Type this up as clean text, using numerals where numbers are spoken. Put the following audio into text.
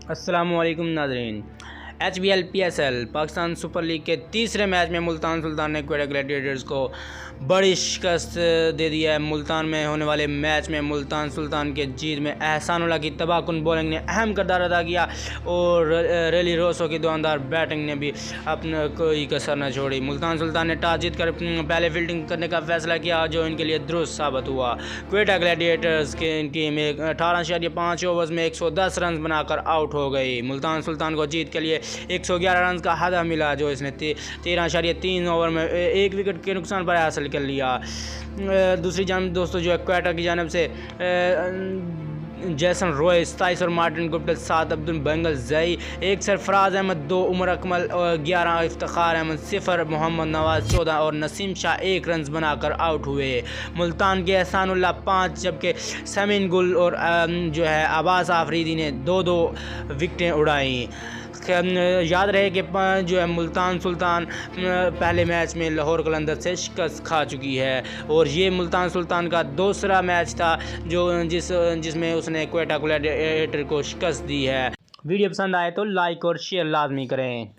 अस्सलामुअलैकुम नाज़रीन। PSL Pakistan super league के तीसरे मैच में मुल्तान सुल्तान ने क्वेटा ग्लैडिएटर्स को बड़ी शिकस्त दे दिया है। मुल्तान में होने वाले मैच में मुल्तान सुल्तान के जीत में एहसानुल्लाह की तबाहकुन बॉलिंग ने अहम किरदार अदा किया और रेली रोसो की दुआनदार बैटिंग ने भी अपना कोई कसर न छोड़ी। मुल्तान सुल्तान ने टॉस जीत कर पहले फील्डिंग करने का फैसला किया, जो इनके लिए दुरुस्त साबित हुआ। क्वेटा ग्लैडिएटर्स के टीम 18.5 ओवर्स में 110 रन बनाकर आउट हो गई। मुल्तान सुल्तान को जीत के लिए 111 रन का हदफ मिला, जो इसने 13.3 ओवर में 1 विकेट के नुकसान पर हासिल कर लिया। दूसरी जानब दोस्तों जो है क्वेटा की जानब से जैसन रॉय 27 और मार्टिन गुप्ता 7, अब्दुल बेंगल जई 1, सरफराज अहमद 2, उमर अकमल 11, इफ्तिखार अहमद 0, मोहम्मद नवाज 14 और नसीम शाह 1 रन बनाकर आउट हुए। मुल्तान के एहसानुल्लाह 5 जबकि समीन गुल और जो है अब्बास आफरीदी ने 2-2 विकेटें उड़ाई। याद रहे कि जो है मुल्तान सुल्तान पहले मैच में लाहौर कलंदर से शिकस्त खा चुकी है और ये मुल्तान सुल्तान का दूसरा मैच था जिसमें उसने क्वेटा ग्लैडिएटर को शिकस्त दी है। वीडियो पसंद आए तो लाइक और शेयर लाजमी करें।